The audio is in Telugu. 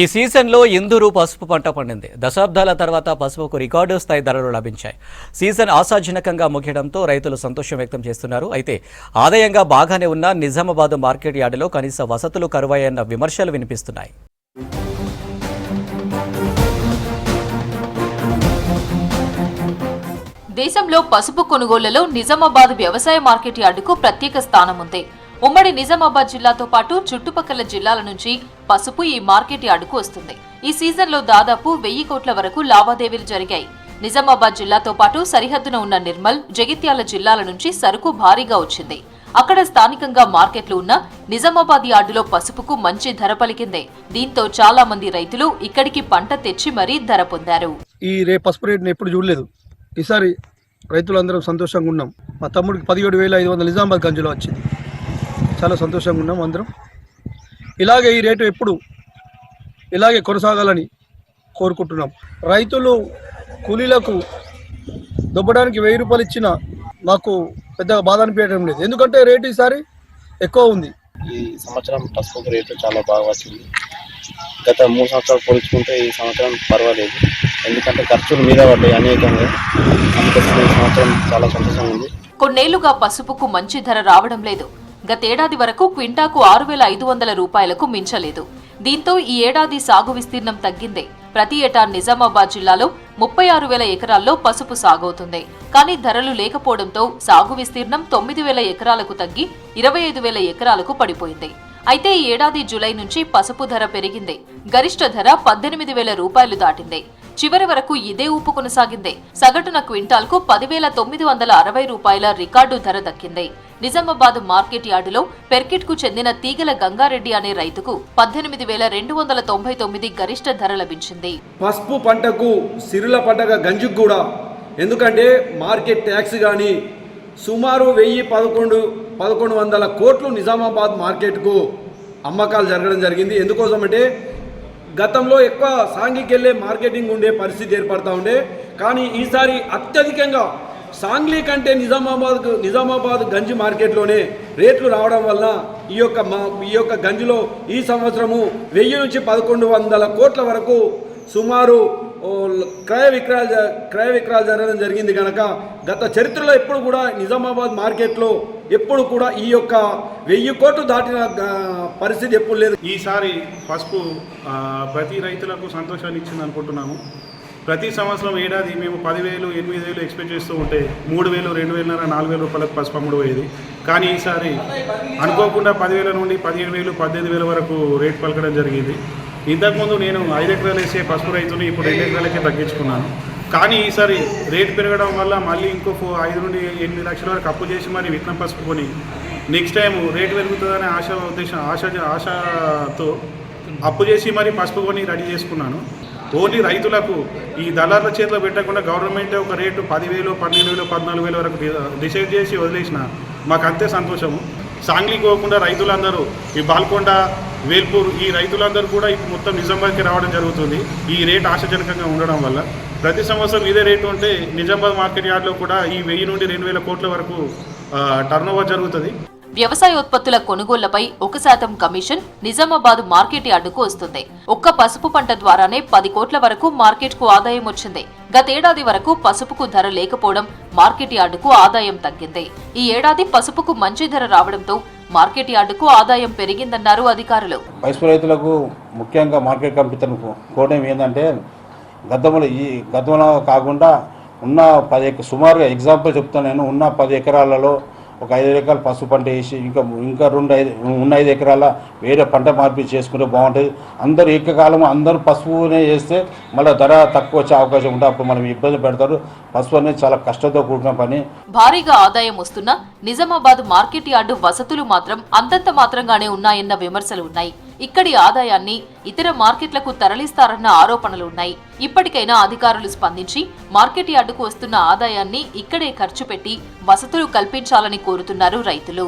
ఈ సీజన్లో ఇందూరు పసుపు పంట పండింది. దశాబ్దాల తర్వాత పసుపుకు రికార్డు స్థాయి ధరలు లభించాయి. సీజన్ ఆశాజనకంగా ముగియడంతో రైతులు సంతోషం వ్యక్తం చేస్తున్నారు. అయితే ఆదాయంగా బాగానే ఉన్న నిజామాబాద్ మార్కెట్ యార్డులో కనీస వసతులు కరువయ్యన్న విమర్శలు వినిపిస్తున్నాయి. దేశంలో పసుపు కొనుగోళ్లలో నిజామాబాద్ వ్యవసాయ మార్కెట్ యార్డుకు ప్రత్యేక స్థానం ఉంది. ఉమ్మడి నిజామాబాద్ జిల్లాతో పాటు చుట్టుపక్కల జిల్లాల నుంచి పసుపు ఈ మార్కెట్ యార్డుకు వస్తుంది. ఈ సీజన్లో దాదాపు 1000 కోట్ల వరకు లావాదేవీలు జరిగాయి. నిజామాబాద్ జిల్లాతో పాటు సరిహద్దున ఉన్న నిర్మల్, జగిత్యాల జిల్లాల నుంచి సరుకు భారీగా వచ్చింది. అక్కడ స్థానికంగా మార్కెట్లు ఉన్న నిజామాబాద్ యార్డులో పసుపుకు మంచి ధర పలికింది. దీంతో చాలా మంది రైతులు ఇక్కడికి పంట తెచ్చి మరీ ధర పొందారు. ఈ పసుపు రేటును ఎప్పుడు చూడలేదు. ఈసారి రైతులందరం సంతోషంగా ఉన్నాం. మా తమ్ముడికి 17,500 నిజామాబాద్ గంజులో వచ్చింది. చాలా సంతోషంగా ఉన్నాం అందరం. ఇలాగే ఈ రేటు ఎప్పుడు ఇలాగే కొనసాగాలని కోరుకుంటున్నాం. రైతులు కూలీలకు దొబ్బడానికి 1000 రూపాయలు ఇచ్చినా మాకు పెద్దగా బాధ అనిపించడం లేదు. ఎందుకంటే రేటు ఈసారి ఎక్కువ ఉంది. ఈ సంవత్సరం పసుపు రేటు చాలా బాగా వచ్చింది. గత 3 సంవత్సరాలు పోల్చుకుంటే ఈ సంవత్సరం పర్వాలేదు. ఎందుకంటే ఖర్చులు మీద పడ్డాయి అనేకంగా. అందుకోసం ఈ సంవత్సరం చాలా సంతోషంగా ఉంది. కొన్నేళ్లుగా పసుపుకు మంచి ధర రావడం లేదు. గతేడాది వరకు క్వింటాకు 6,500 రూపాయలకు మించలేదు. దీంతో ఈ ఏడాది సాగు విస్తీర్ణం తగ్గింది. ప్రతి ఏటా నిజామాబాద్ జిల్లాలో 36,000 ఎకరాల్లో పసుపు సాగవుతుంది. కానీ ధరలు లేకపోవడంతో సాగు విస్తీర్ణం 9,000 ఎకరాలకు తగ్గి 25,000 ఎకరాలకు పడిపోయింది. అయితే ఈ ఏడాది జూలై నుంచి పసుపు ధర పెరిగింది. గరిష్ట ధర 18,000 రూపాయలు దాటింది. చివరి వరకు ఇదే ఊపు కొనసాగింది. సగటున క్వింటాల్కు 10,960 రూపాయల రికార్డు ధర దక్కింది. నిజామాబాద్ మార్కెట్ యార్డులో పెర్కిట్కు చెందిన తీగల గంగారెడ్డి అనే రైతుకు 18,299 గరిష్ట ధర లభించింది. పసుపు పంటకు సిరుల పంటగ గంజుకు కూడా, ఎందుకంటే మార్కెట్ ట్యాక్స్ కానీ సుమారు 1,011 కోట్లు నిజామాబాద్ మార్కెట్కు అమ్మకాలు జరగడం జరిగింది. ఎందుకోసమంటే గతంలో ఎక్కువ సాంఘీకి వెళ్ళే మార్కెటింగ్ ఉండే పరిస్థితి ఏర్పడతా ఉండే. కానీ ఈసారి అత్యధికంగా సాంగ్లీ కంటే నిజామాబాద్ గంజి మార్కెట్లోనే రేట్లు రావడం వల్ల ఈ యొక్క గంజిలో ఈ సంవత్సరము 1000 నుంచి 1,100 కోట్ల వరకు సుమారు క్రయ విక్రయాలు జరగడం జరిగింది. కనుక గత చరిత్రలో ఎప్పుడు కూడా నిజామాబాద్ మార్కెట్లో ఎప్పుడు కూడా ఈ యొక్క 1000 కోట్లు దాటిన పరిస్థితి ఎప్పుడు లేదు. ఈసారి పసుపు ప్రతి రైతులకు సంతోషాన్ని ఇచ్చింది అనుకుంటున్నాము. ప్రతి సంవత్సరం ఏడాది మేము 10,000, 8,000 ఎక్స్పెక్ట్ చేస్తూ ఉంటే 3,000, 2,500, 4,000 రూపాయలకు పసుపు అమ్ముడు పోయేది. కానీ ఈసారి అనుకోకుండా 10,000 నుండి 17,000, 18,000 వరకు రేట్ పలకడం జరిగింది. ఇంతకుముందు నేను 5 ఎకరాలు వేసే పసుపు రైతుని ఇప్పుడు 2 ఎకరాలకే తగ్గించుకున్నాను. కానీ ఈసారి రేట్ పెరగడం వల్ల మళ్ళీ ఇంకో 5 నుండి 8 లక్షల వరకు అప్పు చేసి మరి విత్తనం పసుపు కొని నెక్స్ట్ టైం రేటు పెరుగుతుందనే ఆశతో అప్పు చేసి మరి పసుపు కొని రెడీ చేసుకున్నాను. ఓన్లీ రైతులకు ఈ దళారుల చేతిలో పెట్టకుండా గవర్నమెంటే ఒక రేటు 10,000, 12,000, 14,000 వరకు డిసైడ్ చేసి వదిలేసిన మాకు అంతే సంతోషము. సాంగ్లీకి పోకుండా రైతులందరూ ఈ బాల్కొండ, వేల్పూర్ ఈ రైతులందరూ కూడా ఇప్పుడు మొత్తం నిజామాబాద్కి రావడం జరుగుతుంది. ఈ రేటు ఆశాజనకంగా ఉండడం వల్ల ప్రతి సంవత్సరం ఇదే రేటు ఉంటే నిజామాబాద్ మార్కెట్ యార్డ్లో కూడా ఈ 1000 నుండి 2,000 కోట్ల వరకు టర్నోవర్ జరుగుతుంది. వ్యవసాయోత్పత్తుల కొనుగోళ్లపై 1% కమిషన్ నిజామాబాద్ మార్కెట్ యార్డుకు వస్తుంది. ఒక్క పసుపు పంట ద్వారానే 10 కోట్ల వరకు మార్కెట్కు ఆదాయం వచ్చింది. గతేడాది వరకు పసుపుకు ధర లేకపోవడం మార్కెట్ యార్డుకు ఆదాయం తగ్గింది. ఈ ఏడాది పసుపుకు మంచి ధర రావడంతో మార్కెట్ యార్డుకు ఆదాయం పెరిగిందన్నారు అధికారులు. పసుపు రైతులకు ముఖ్యంగా మార్కెట్ కమిటీ తరఫున కోవడం ఏంటంటే గతంలో కాకుండా ఉన్న 10 సుమారుగా ఎగ్జాంపుల్ చెప్తాను నేను. ఉన్న 10 ఎకరాలలో ఒక 5 ఎకరాలు పసుపు పంట వేసి ఇంకా 5 ఎకరాల వేరే పంట మార్పిడి చేసుకుంటే బాగుంటుంది. అందరూ ఏకకాలం అందరూ పసుపునే చేస్తే మళ్ళీ ధర తక్కువ వచ్చే అవకాశం ఉంటుంది. అప్పుడు మనం ఇబ్బంది పెడతారు. పసుపు అనేది చాలా కష్టంతో కూడిన పని. భారీగా ఆదాయం వస్తున్న నిజామాబాద్ మార్కెట్ యార్డు వసతులు మాత్రం అంతంత మాత్రంగానే ఉన్నాయన్న విమర్శలు ఉన్నాయి. ఇక్కడి ఆదాయాన్ని ఇతర మార్కెట్లకు తరలిస్తారన్న ఆరోపణలు ఉన్నాయి. ఇప్పటికైనా అధికారులు స్పందించి మార్కెట్ యార్డుకు వస్తున్న ఆదాయాన్ని ఇక్కడే ఖర్చు పెట్టి వసతులు కల్పించాలని కోరుతున్నారు రైతులు.